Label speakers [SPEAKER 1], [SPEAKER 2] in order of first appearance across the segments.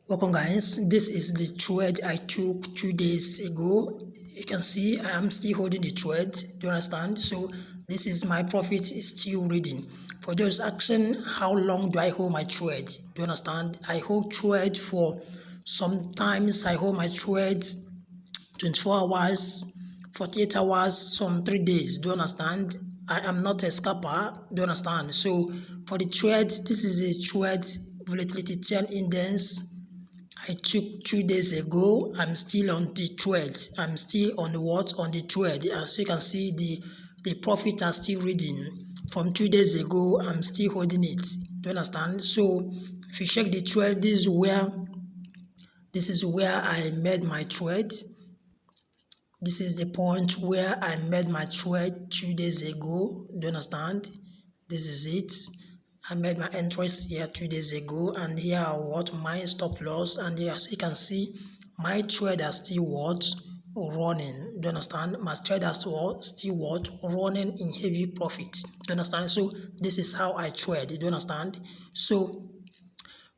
[SPEAKER 1] Welcome guys, this is the trade I took 2 days ago. You can see I am still holding the trade. Do you understand? So this is my profit is still reading. For those asking how long do I hold my trade? Do you understand? I hold trade for sometimes I hold my trade 24 hours, 48 hours, some 3 days. Do you understand? I am not a scalper. Do you understand? So for the trade, this is a trade volatility 10 index I took 2 days ago. I'm still on the trade. I'm still on the trade. As you can see, the profit are still reading. From 2 days ago, I'm still holding it. Do you understand? So if you check the trade, this is where I made my trade. This is the point where I made my trade 2 days ago. Do you understand? This is it. I made my entries here 2 days ago, and here are what my stop loss, and here, as you can see, my trade are still what running. Do you understand? My trade are still what running in heavy profit. Do you understand? So this is how I trade. Do you understand? So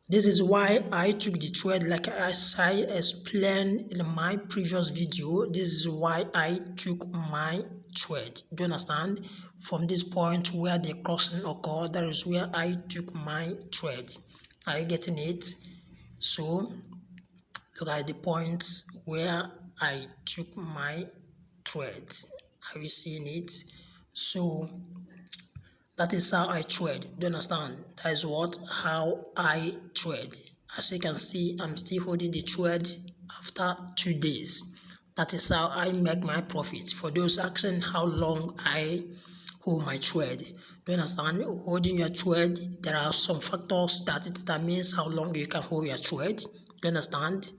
[SPEAKER 1] this is why I took the trade, like as I explained in my previous video. This is why I took my trade. Do you understand? From this point where the crossing occurred, that is where I took my trade. Are you getting it? So look at the points where I took my trade. Are you seeing it? So that is how I trade. Do you understand? That is how I trade. As you can see, I'm still holding the trade after 2 days. That is how I make my profit. For those asking how long I hold my trade, do you understand? Holding your trade, there are some factors that it determines how long you can hold your trade. Do you understand?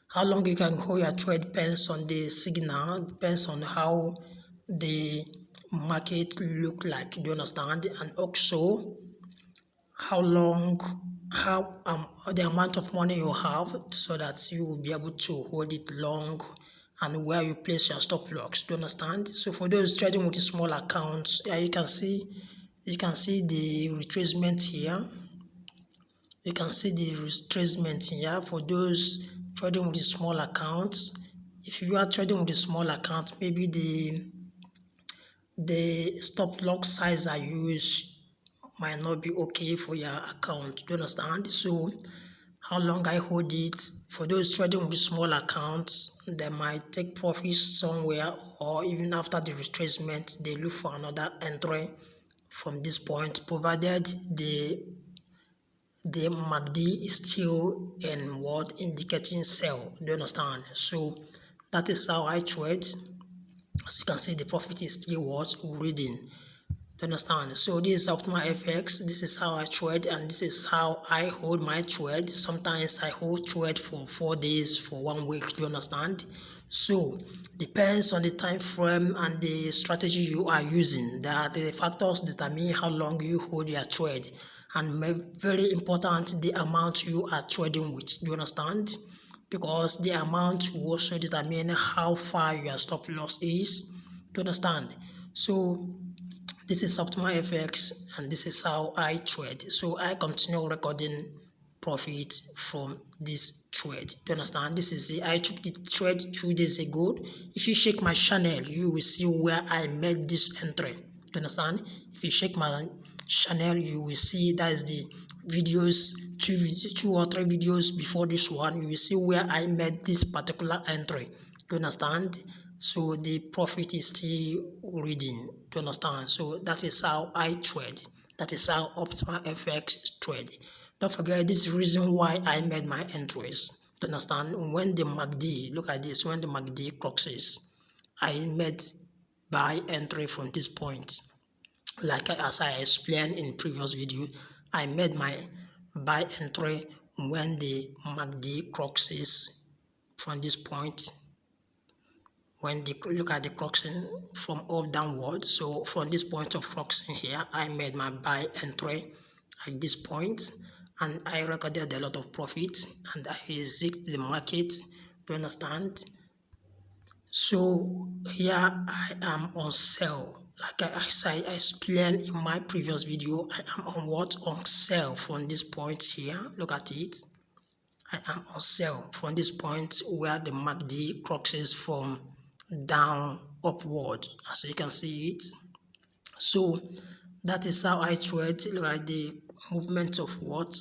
[SPEAKER 1] How long you can hold your trade depends on the signal, depends on how the market look like. Do you understand? And also how long, how the amount of money you have, so that you will be able to hold it long, and where you place your stop loss. Do you understand? So for those trading with small accounts, you can see the retracement here. You can see the retracement here. For those trading with small accounts, if you are trading with a small account, maybe the stop loss size I use might not be okay for your account. Do you understand? So how long I hold it, for those trading with small accounts, they might take profits somewhere, or even after the retracement they look for another entry from this point, provided the MACD is still in what indicating sell. Do you understand? So that is how I trade. As you can see, the profit is still what reading. Do you understand? So this is Optimal FX. This is how I trade, and this is how I hold my trade. Sometimes I hold trade for 4 days, for 1 week. Do you understand? So depends on the time frame and the strategy you are using. That the factors determine how long you hold your trade, and very important, the amount you are trading with. Do you understand? Because the amount will also determine how far your stop loss is. Do you understand? So this is Optimal FX, and this is how I trade. So I continue recording profit from this trade. Do you understand? This is I took the trade 2 days ago. If you check my channel, you will see where I made this entry. Do you understand? If you check my channel, you will see that is the videos, two or three videos before this one. You will see where I made this particular entry. Do you understand? So the profit is still reading. Do you understand? So that is how I trade. That is how Optimal FX trade. Don't forget, this is the reason why I made my entries. Do you understand? When the MACD, look at this, when the MACD crosses, I made buy entry from this point. Like as I explained in previous video, I made my buy entry when the MACD crosses from this point. When the look at the crossing from up downward, so from this point of crossing here, I made my buy entry at this point, and I recorded a lot of profit, and I exit the market. Do you understand? So here I am on sell. Like I explained in my previous video, I am on what? On sell from this point here. Look at it. I am on sell from this point where the MACD crosses from down upward, as you can see it. So that is how I trade, like the movement of what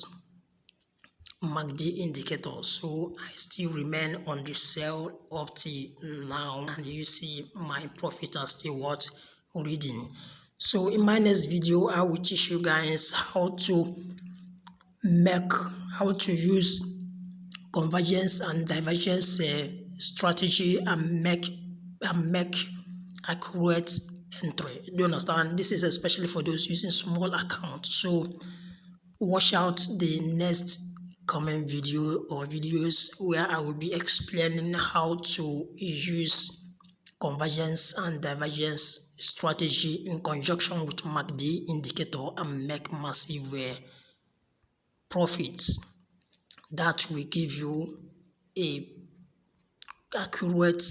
[SPEAKER 1] MACD indicator. So I still remain on the sell up till now, and you see my profit are still what reading. So in my next video, I will teach you guys how to use convergence and divergence strategy and make accurate entry. Do you understand? This is especially for those using small accounts. So watch out the next coming video or videos where I will be explaining how to use convergence and divergence strategy in conjunction with MACD indicator and make massive profits that will give you a accurate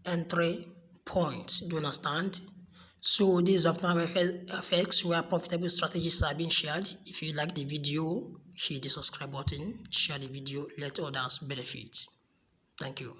[SPEAKER 1] entry point. Do you understand? So these are my effects where profitable strategies are being shared. If you like the video, hit the subscribe button, share the video, let others benefit. Thank you.